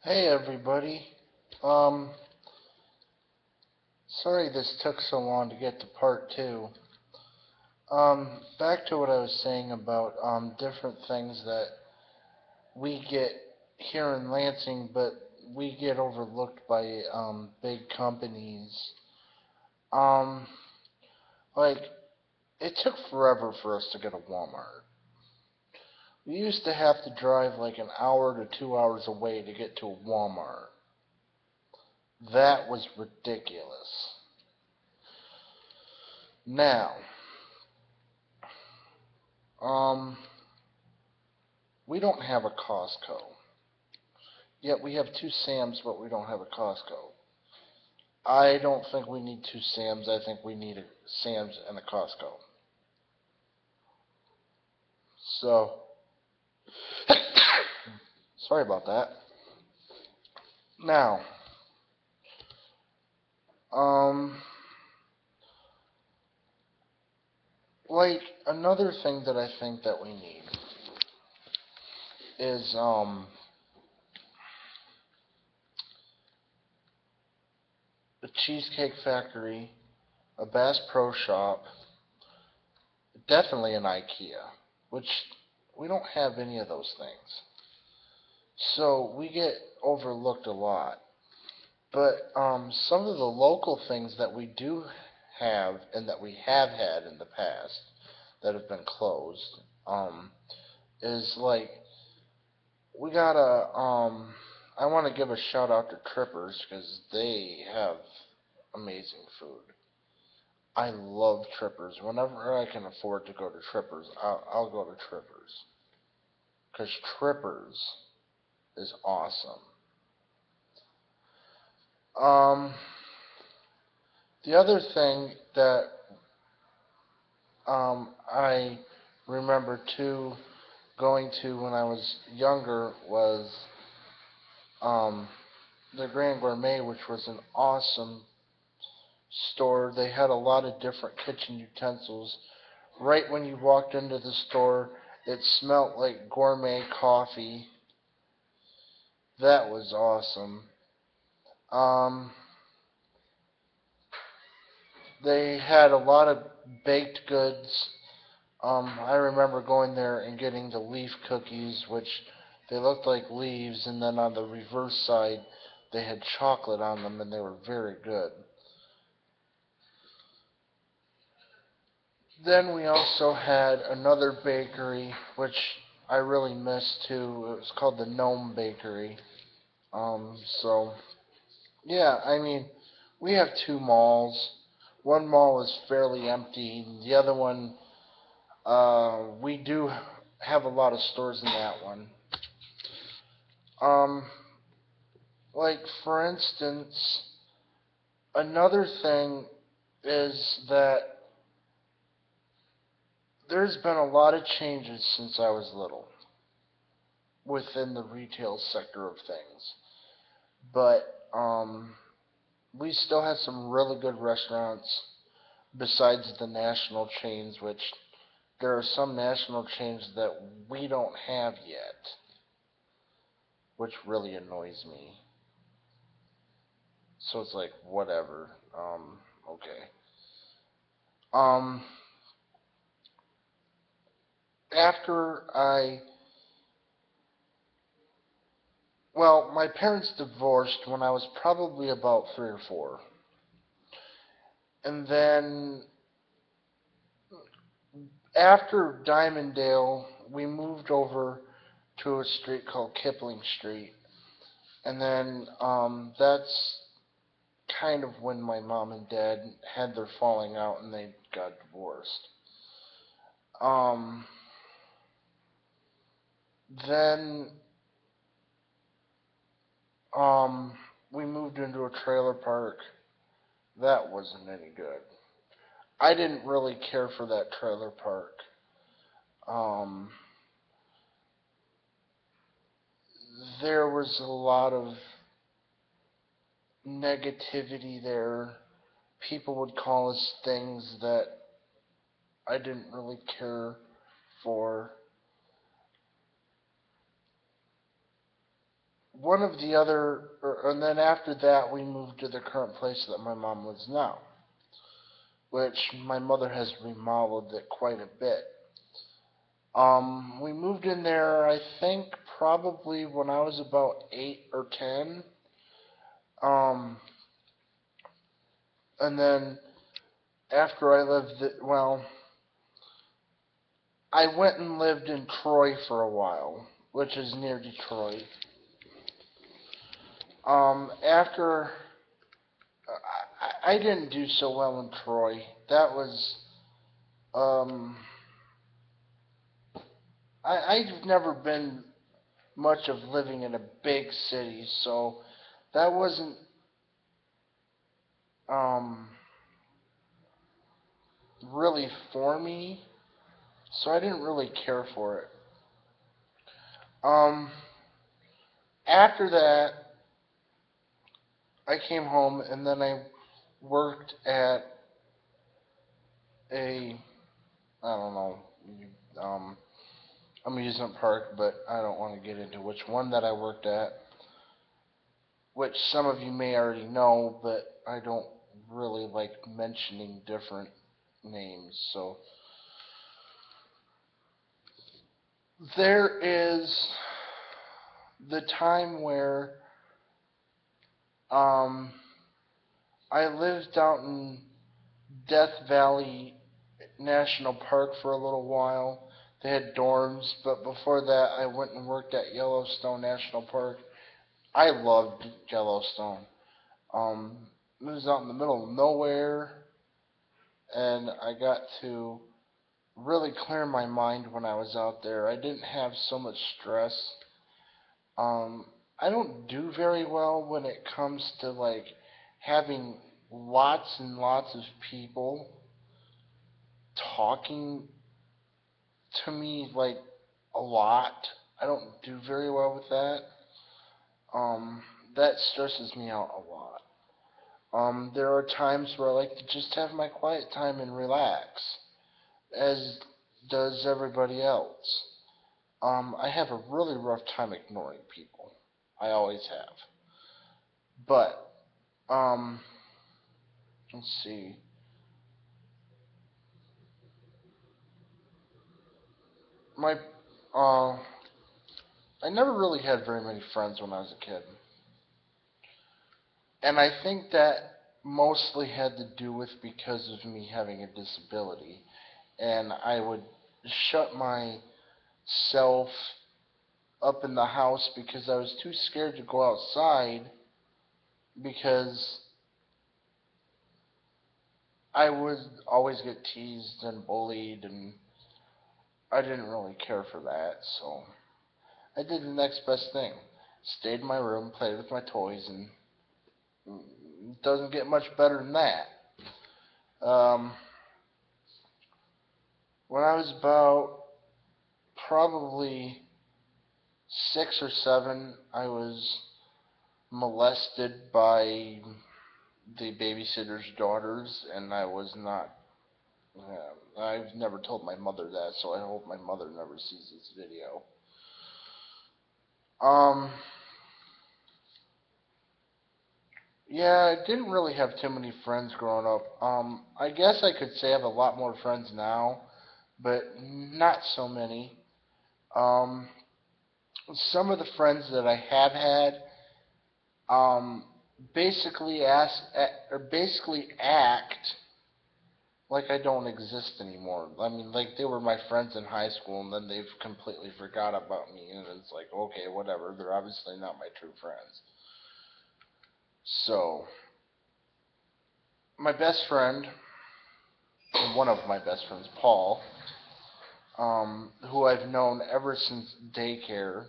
Hey everybody. Um, Sorry this took so long to get to part two. Back to what I was saying about different things that we get here in Lansing, but we get overlooked by big companies. Um, like it took forever for us to get a Walmart. We used to have to drive like an hour to 2 hours away to get to a Walmart. That was ridiculous. Now, um, we don't have a Costco. Yet we have two Sam's, but we don't have a Costco. I don't think we need two Sam's. I think we need a Sam's and a Costco. So, sorry about that. Now, um, like another thing that I think that we need is a Cheesecake Factory, a Bass Pro Shop, definitely an IKEA, which we don't have any of those things. So we get overlooked a lot. But some of the local things that we do have and that we have had in the past that have been closed is like we got a I want to give a shout out to Trippers because they have amazing food. I love Trippers. Whenever I can afford to go to Trippers, I'll go to Trippers because Trippers is awesome. Um, the other thing that I remember too going to when I was younger was um, the Grand Gourmet, which was an awesome store. They had a lot of different kitchen utensils. Right when you walked into the store, it smelled like gourmet coffee. That was awesome. Um, they had a lot of baked goods. I remember going there and getting the leaf cookies, which they looked like leaves, and then on the reverse side, they had chocolate on them, and they were very good. Then we also had another bakery, which I really missed too. It was called the Gnome Bakery. So yeah, I mean, we have two malls. One mall is fairly empty. The other one, we do have a lot of stores in that one. Um, like for instance, another thing is that there's been a lot of changes since I was little within the retail sector of things. But we still have some really good restaurants besides the national chains, which there are some national chains that we don't have yet, which really annoys me. So it's like whatever. Okay. Um, After my parents divorced when I was probably about 3 or 4. And then after Diamonddale, we moved over to a street called Kipling Street. And then that's kind of when my mom and dad had their falling out and they got divorced. Um, then we moved into a trailer park. That wasn't any good. I didn't really care for that trailer park. Um, there was a lot of negativity there. People would call us things that I didn't really care for. one of the other, and then after that, we moved to the current place that my mom lives now, which my mother has remodeled it quite a bit. We moved in there, I think, probably when I was about 8 or 10. Um, and then after I lived, well, I went and lived in Troy for a while, which is near Detroit. After I didn't do so well in Troy. That was um, I've never been much of living in a big city, so that wasn't um, really for me. So I didn't really care for it. Um, After that, I came home and then I worked at a I don't know um, amusement park, but I don't want to get into which one that I worked at, which some of you may already know, but I don't really like mentioning different names. So there is the time where um, I lived out in Death Valley National Park for a little while. They had dorms, but before that, I went and worked at Yellowstone National Park. I loved Yellowstone. Um, it was out in the middle of nowhere, and I got to really clear my mind when I was out there. I didn't have so much stress. Um, I don't do very well when it comes to like having lots and lots of people talking to me like a lot. I don't do very well with that. Um, that stresses me out a lot. There are times where I like to just have my quiet time and relax, as does everybody else. I have a really rough time ignoring people. I always have. But, um, let's see. My, uh, I never really had very many friends when I was a kid. And I think that mostly had to do with because of me having a disability. And I would shut myself up in the house because I was too scared to go outside because I would always get teased and bullied, and I didn't really care for that. So I did the next best thing. Stayed in my room, played with my toys, and it doesn't get much better than that. Um, when I was about probably 6 or 7, I was molested by the babysitter's daughters, and I was not. I've never told my mother that, so I hope my mother never sees this video. Um, yeah, I didn't really have too many friends growing up. I guess I could say I have a lot more friends now, but not so many. Um, some of the friends that I have had, um, basically act like I don't exist anymore. I mean, like they were my friends in high school, and then they've completely forgot about me, and it's like, okay, whatever. They're obviously not my true friends. So, my best friend, one of my best friends, Paul, who I've known ever since daycare,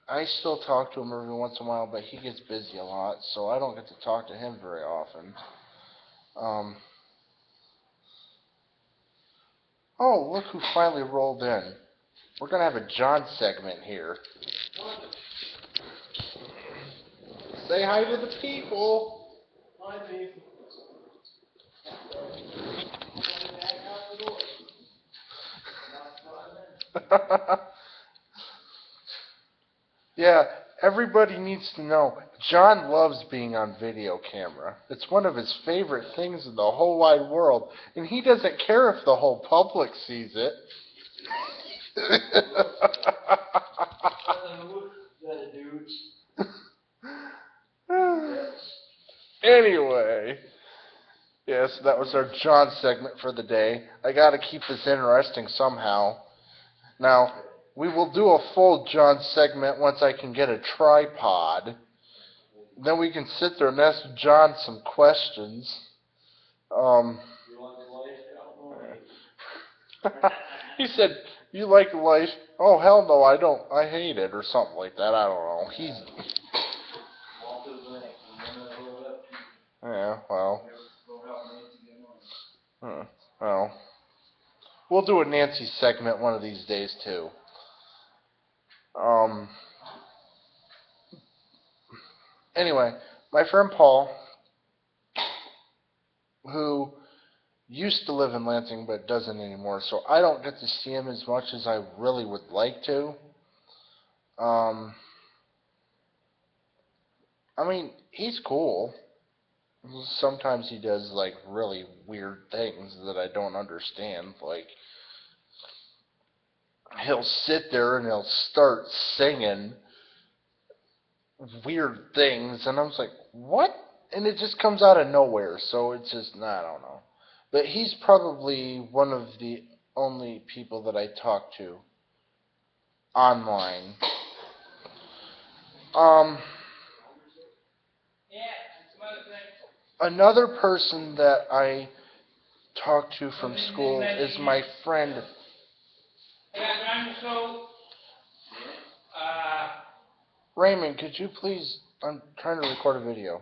I still talk to him every once in a while, but he gets busy a lot, so I don't get to talk to him very often. Um, oh, look who finally rolled in. We're gonna have a John segment here. Say hi to the people. Hi, people. Yeah, everybody needs to know. John loves being on video camera. It's one of his favorite things in the whole wide world, and he doesn't care if the whole public sees it. Anyway, yes, that was our John segment for the day. I gotta keep this interesting somehow. Now, we will do a full John segment once I can get a tripod. Then we can sit there and ask John some questions. Um, he said, "You like life?" Oh, hell no, I don't. I hate it, or something like that. I don't know. Yeah, well. Hmm, well. We'll do a Nancy segment one of these days, too. Um, anyway, my friend Paul, who used to live in Lansing but doesn't anymore, so I don't get to see him as much as I really would like to. Um, I mean, he's cool. Sometimes he does like really weird things that I don't understand. Like he'll sit there and he'll start singing weird things, and I was like, "What?" And it just comes out of nowhere. So it's just, I don't know. But he's probably one of the only people that I talk to online. Um, Another person that I talk to from school is my friend. Raymond, could you please? I'm trying to record a video.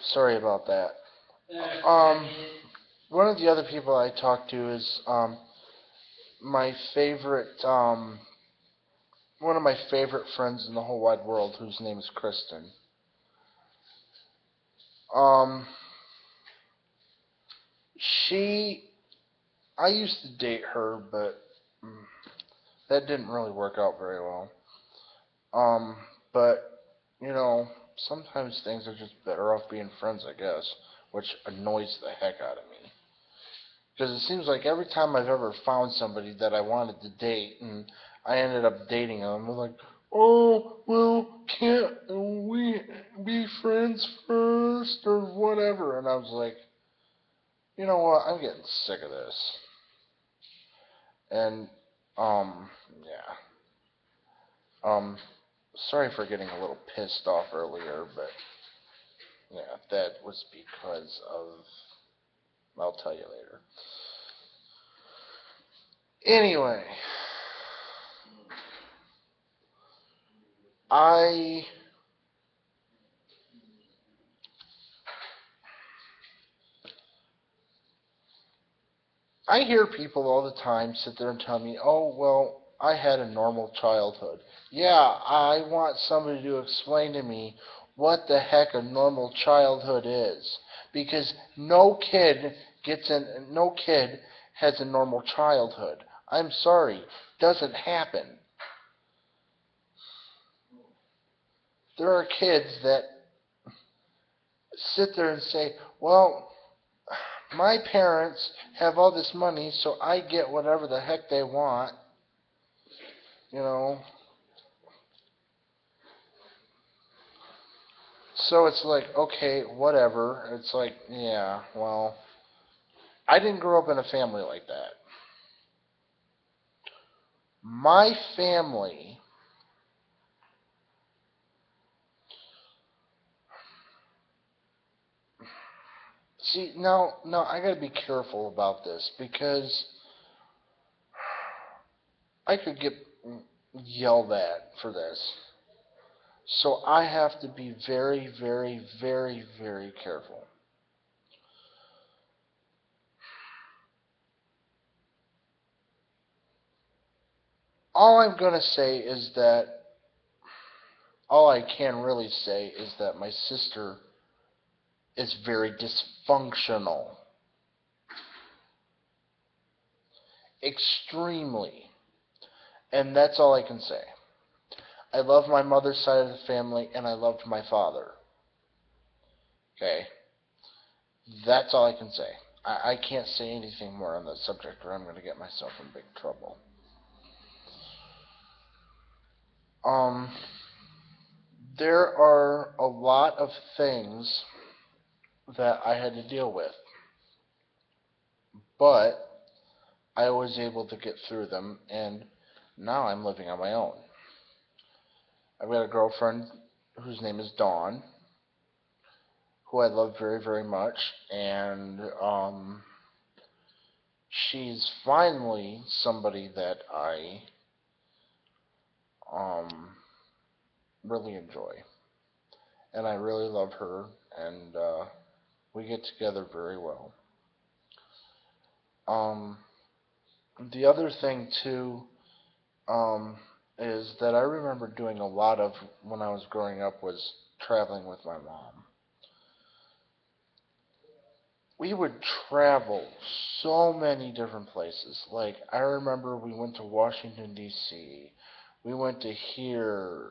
Sorry about that. Um, One of the other people I talk to is my favorite, one of my favorite friends in the whole wide world, whose name is Kristen. Um, she, I used to date her, but that didn't really work out very well. Um, but sometimes things are just better off being friends, I guess, which annoys the heck out of me. Because it seems like every time I've ever found somebody that I wanted to date and I ended up dating them, they're like, "Oh, well, can't we be friends first or whatever?" And I was like, you know what? I'm getting sick of this. And, yeah. Sorry for getting a little pissed off earlier, but yeah, that was because of. I'll tell you later. Anyway, I I hear people all the time sit there and tell me, "Oh, well, I had a normal childhood." Yeah, I want somebody to explain to me what the heck a normal childhood is, because no kid has a normal childhood. I'm sorry, doesn't happen. There are kids that sit there and say, "Well, my parents have all this money, so I get whatever the heck they want." You know, so it's like, okay, whatever. It's like, yeah, well, I didn't grow up in a family like that. My family, see, now I gotta be careful about this because I could get yelled at for this. So I have to be very, very, very, very careful. All I'm gonna say is that all I can really say is that my sister is very dysfunctional. Extremely. And that's all I can say. I love my mother's side of the family, and I loved my father. Okay? That's all I can say. I can't say anything more on that subject, or I'm going to get myself in big trouble. Um, there are a lot of things that I had to deal with, but I was able to get through them, and now I'm living on my own. I've got a girlfriend whose name is Dawn, who I love very, very much, and she's finally somebody that I um, really enjoy, and I really love her, and we get together very well. Um, the other thing too um, is that I remember doing a lot of when I was growing up was traveling with my mom. We would travel so many different places. Like I remember we went to Washington D.C. We went to here,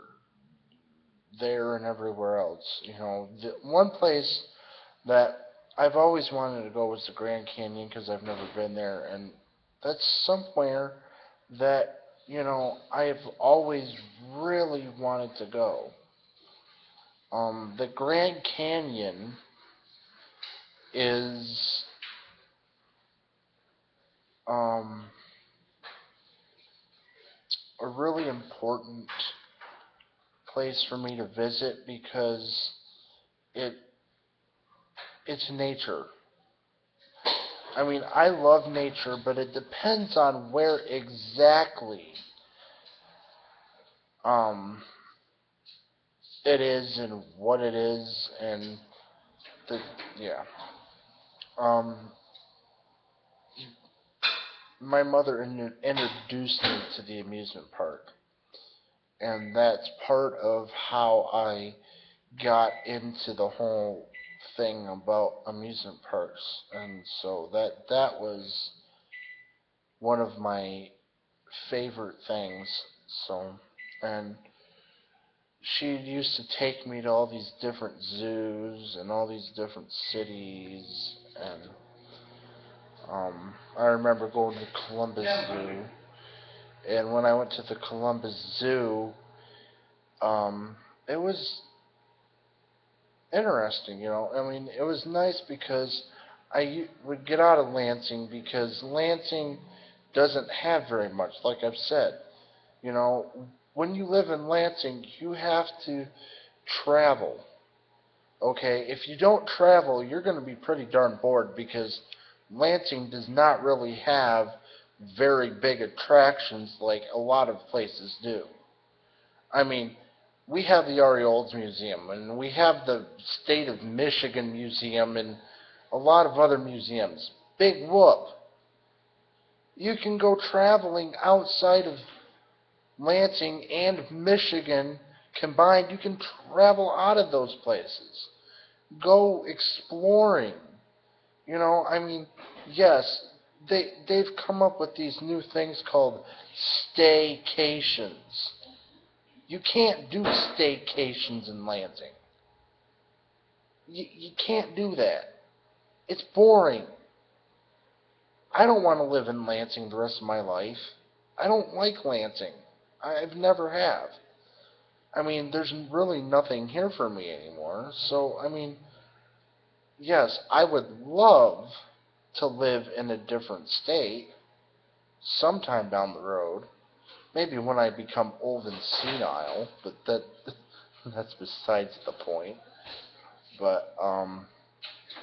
there, and everywhere else. The one place that I've always wanted to go was the Grand Canyon because I've never been there, and that's somewhere that I've always really wanted to go. The Grand Canyon is um, a really important place for me to visit because it it's nature. I mean, I love nature, but it depends on where exactly um, it is and what it is and the yeah. Um, my mother introduced me to the amusement park, and that's part of how I got into the whole thing about amusement parks, and so that was one of my favorite things. So, and she used to take me to all these different zoos and all these different cities, and I remember going to Columbus Zoo, and when I went to the Columbus Zoo, it was interesting. I mean, it was nice because would get out of Lansing because Lansing doesn't have very much, like I've said. You know, when you live in Lansing, you have to travel. Okay, if you don't travel, you're going to be pretty darn bored because Lansing does not really have very big attractions like a lot of places do. I mean, we have the Orioles Museum, and we have the State of Michigan Museum, and a lot of other museums. Big whoop. You can go traveling outside of Lansing and Michigan combined. You can travel out of those places. Go exploring. I mean, yes, they've come up with these new things called staycations. You can't do staycations in Lansing. You can't do that. It's boring. I don't want to live in Lansing the rest of my life. I don't like Lansing. I've never have. I mean, there's really nothing here for me anymore. So, I mean, yes, I would love to live in a different state sometime down the road. Maybe when I become old and senile, but that's besides the point. But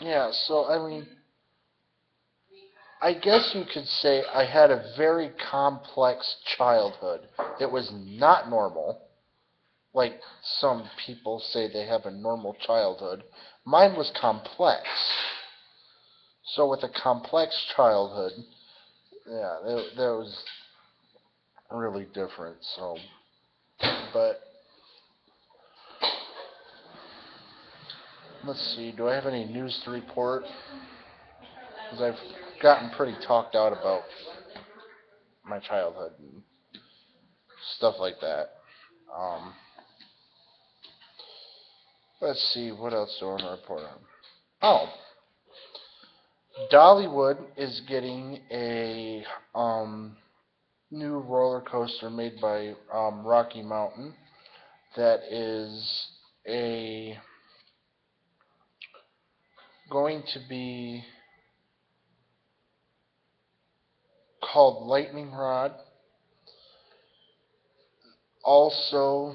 yeah, so I mean, I guess you could say I had a very complex childhood. It was not normal, like some people say they have a normal childhood. Mine was complex. So with a complex childhood, yeah, that was really different. So, but let's see. Do I have any news to report? Because I've gotten pretty talked out about my childhood. stuff like that. Um, let's see, what else do I want to report on? Oh, Dollywood is getting a new roller coaster made by Rocky Mountain that is a going to be called Lightning Rod. Also,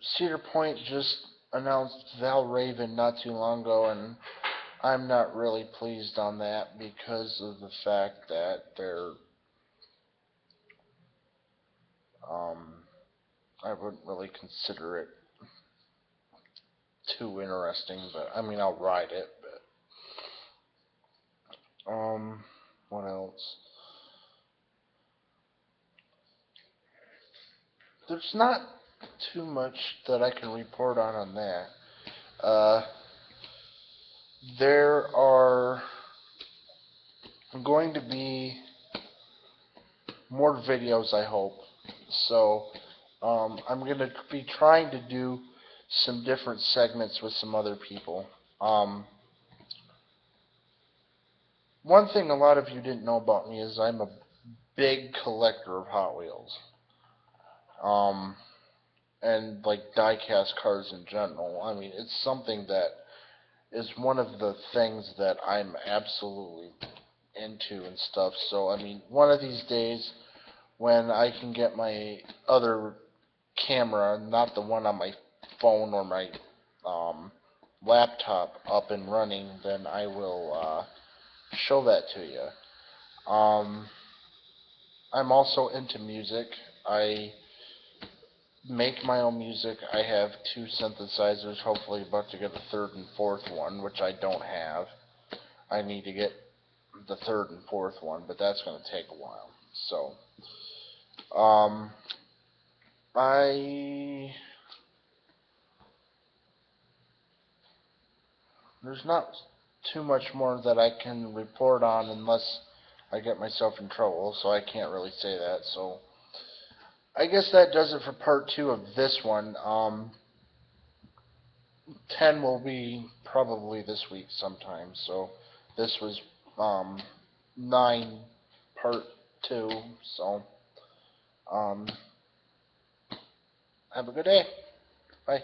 Cedar Point just announced Val Raven not too long ago, and I'm not really pleased on that because of the fact that they're, I wouldn't really consider it too interesting, but I mean, I'll ride it, but, what else? There's not too much that I can report on that. Uh, there are going to be more videos, I hope. So, I'm going to be trying to do some different segments with some other people. One thing a lot of you didn't know about me is I'm a big collector of Hot Wheels. And like die-cast cars in general. I mean, it's something that is one of the things that I'm absolutely into and stuff. So, I mean, one of these days when I can get my other camera, not the one on my phone or my um, laptop, up and running, then I will show that to you. I'm also into music. I make my own music. I have two synthesizers, hopefully about to get a third and fourth one, which I don't have. I need to get the third and fourth one, but that's going to take a while. So, um, I there's not too much more that I can report on unless I get myself in trouble, so I can't really say that. So, I guess that does it for part 2 of this one. 10 will be probably this week sometime. So this was 9 part 2. So um, have a good day. Bye.